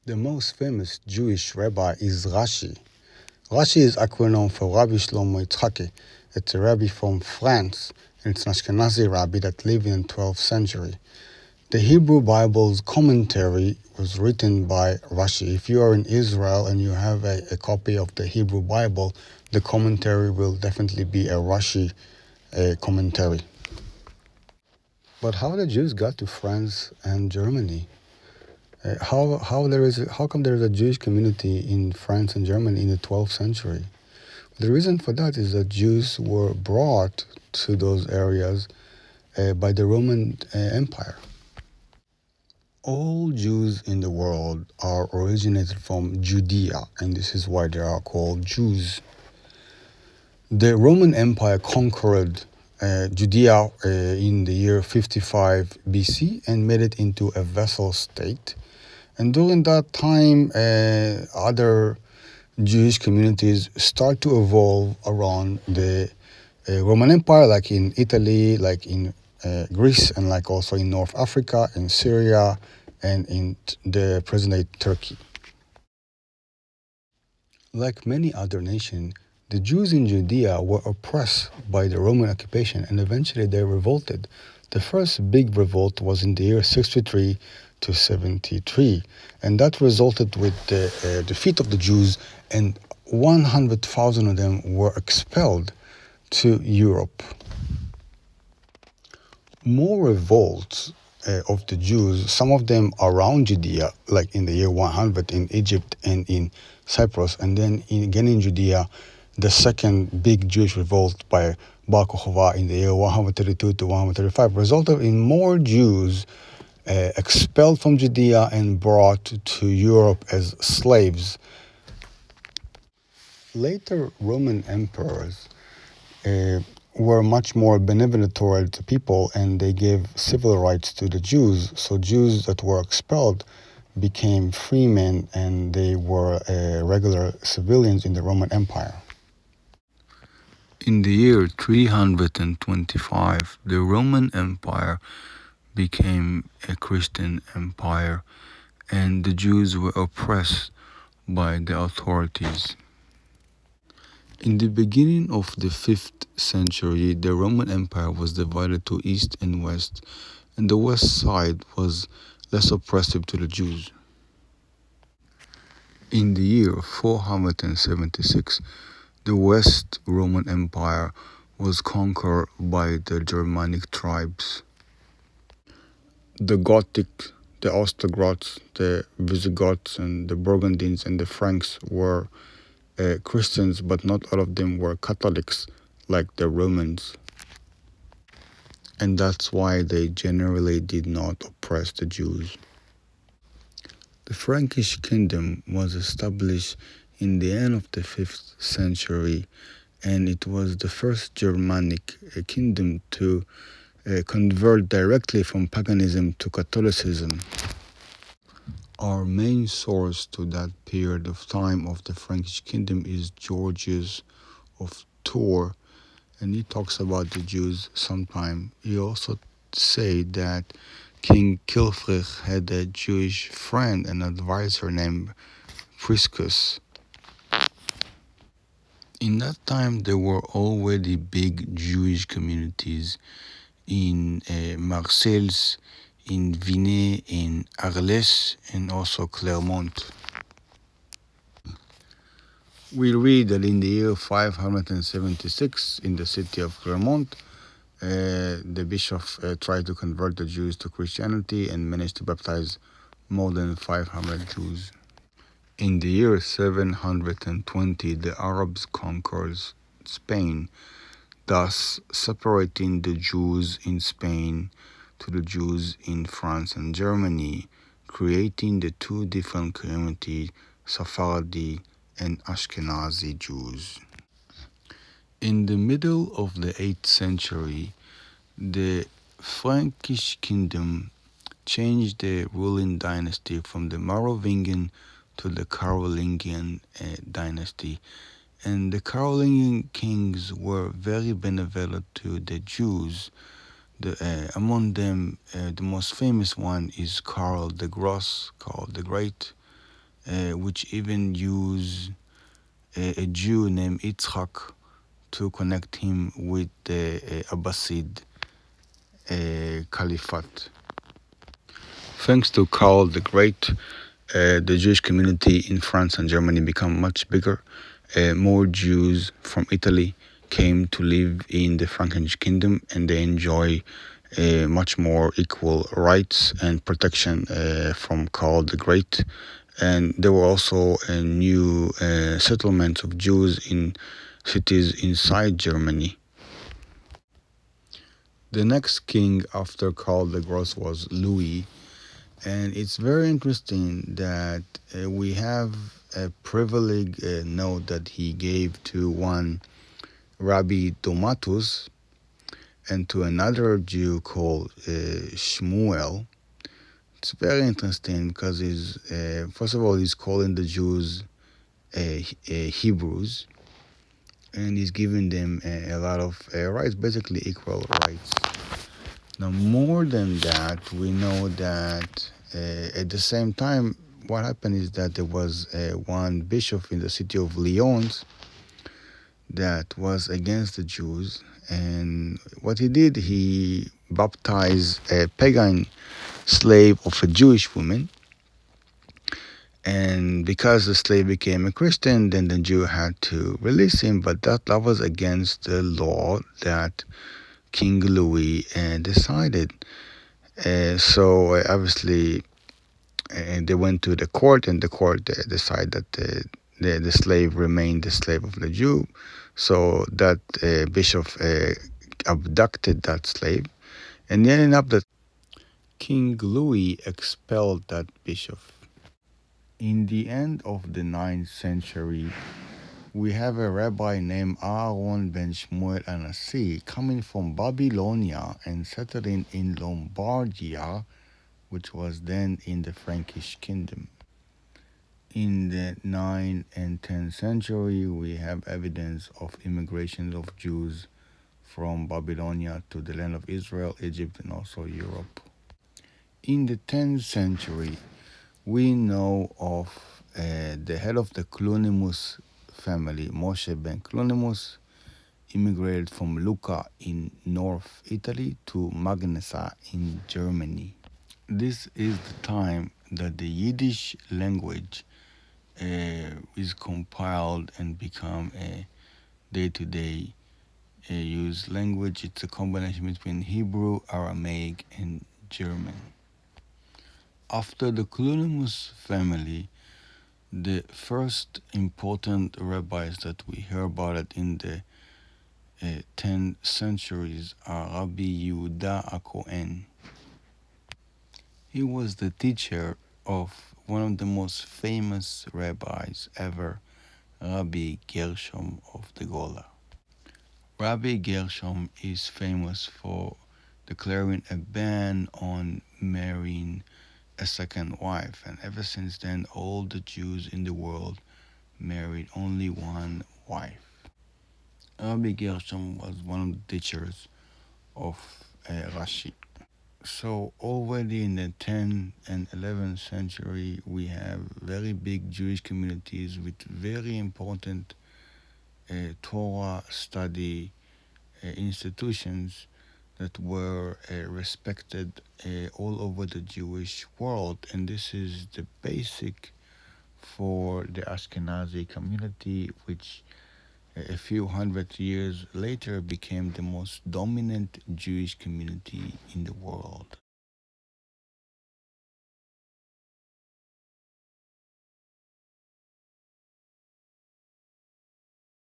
The most famous Jewish rabbi is Rashi. Rashi is acronym for Rabbi Shlomo Yitzhaki. It's a rabbi from France, and it's an Ashkenazi rabbi that lived in the 12th century. The Hebrew Bible's commentary was written by Rashi. If you are in Israel and you have a copy of the Hebrew Bible, the commentary will definitely be a Rashi commentary. But how the Jews got to France and Germany? How come there is a Jewish community in France and Germany in the 12th century? The reason for that is that Jews were brought to those areas by the Roman Empire. All Jews in the world are originated from Judea, and this is why they are called Jews. The Roman Empire conquered Judea in the year 55 BC and made it into a vassal state. And during that time, other Jewish communities start to evolve around the Roman Empire, like in Italy, like in Greece, and like also in North Africa, in Syria, and in the present-day Turkey. Like many other nations, the Jews in Judea were oppressed by the Roman occupation, and eventually they revolted. The first big revolt was in the year 63 to 73, and that resulted with the defeat of the Jews, and 100,000 of them were expelled to Europe. More revolts of the Jews, some of them around Judea, like in the year 100 in Egypt and in Cyprus, and then again in Judea, the second big Jewish revolt by Bar Kokhba in the year 132 to 135 resulted in more Jews expelled from Judea and brought to Europe as slaves. Later Roman emperors were much more benevolent toward the people, and they gave civil rights to the Jews. So Jews that were expelled became free men, and they were regular civilians in the Roman Empire. In the year 325, the Roman Empire became a Christian empire, and the Jews were oppressed by the authorities. In the beginning of the 5th century, the Roman Empire was divided to east and west, and the west side was less oppressive to the Jews. In the year 476, the West Roman Empire was conquered by the Germanic tribes. The Gothic, the Ostrogoths, the Visigoths, and the Burgundians and the Franks were Christians, but not all of them were Catholics like the Romans. And that's why they generally did not oppress the Jews. The Frankish kingdom was established in the end of the 5th century, and it was the first Germanic kingdom to convert directly from paganism to Catholicism. Our main source to that period of time of the Frankish kingdom is Georgius of Tours, and he talks about the Jews sometime. He also say that King Kilfrich had a Jewish friend and advisor named Priscus. In that time, there were already big Jewish communities in Marseille, in Vinay, in Arles, and also Clermont. We read that in the year 576, in the city of Clermont, the bishop tried to convert the Jews to Christianity and managed to baptize more than 500 Jews. In the year 720, the Arabs conquered Spain, thus separating the Jews in Spain to the Jews in France and Germany, creating the two different communities, Sephardi and Ashkenazi Jews. In the middle of the 8th century, the Frankish kingdom changed the ruling dynasty from the Merovingian to the Carolingian dynasty. And the Carolingian kings were very benevolent to the Jews. Among them, the most famous one is Karl the Great, which even use a Jew named Yitzhak to connect him with the Abbasid Caliphate. Thanks to Karl the Great, the Jewish community in France and Germany became much bigger. More Jews from Italy came to live in the Frankish kingdom, and they enjoy much more equal rights and protection from Karl the Great. And there were also new settlements of Jews in cities inside Germany. The next king after Karl the Great was Louis, and it's very interesting that we have a privileged note that he gave to one Rabbi Domatus and to another Jew called Shmuel. It's very interesting because he's first of all he's calling the Jews Hebrews, and he's giving them a lot of rights, basically equal rights. Now, more than that, we know that at the same time, what happened is that there was one bishop in the city of Lyons that was against the Jews, and what he did, he baptized a pagan slave of a Jewish woman, and because the slave became a Christian, then the Jew had to release him, but that was against the law that King Louis decided. So obviously they went to the court, and the court decided that the slave remained the slave of the Jew. So that bishop abducted that slave, and it ended up that King Louis expelled that bishop. In the end of the 9th century, we have a rabbi named Aaron ben Shmuel Anasi coming from Babylonia and settling in Lombardia, which was then in the Frankish kingdom. In the 9th and 10th century, we have evidence of immigration of Jews from Babylonia to the land of Israel, Egypt, and also Europe. In the 10th century, we know of the head of the Clunimus family, Moshe ben Clunimus, immigrated from Lucca in North Italy to Magnesa in Germany. This is the time that the Yiddish language is compiled and become a day-to-day used language. It's a combination between Hebrew, Aramaic, and German. After the Clunimus family, the first important rabbis that we hear about it in the 10th centuries are Rabbi Yehuda HaKohen. He was the teacher of one of the most famous rabbis ever, Rabbi Gershom of the Gola. Rabbi Gershom is famous for declaring a ban on marrying a second wife, and ever since then all the Jews in the world married only one wife. Rabbi Gershom was one of the teachers of Rashi. So already in the 10th and 11th century, we have very big Jewish communities with very important Torah study institutions that were respected all over the Jewish world. And this is the basic for the Ashkenazi community, which a few hundred years later became the most dominant Jewish community in the world.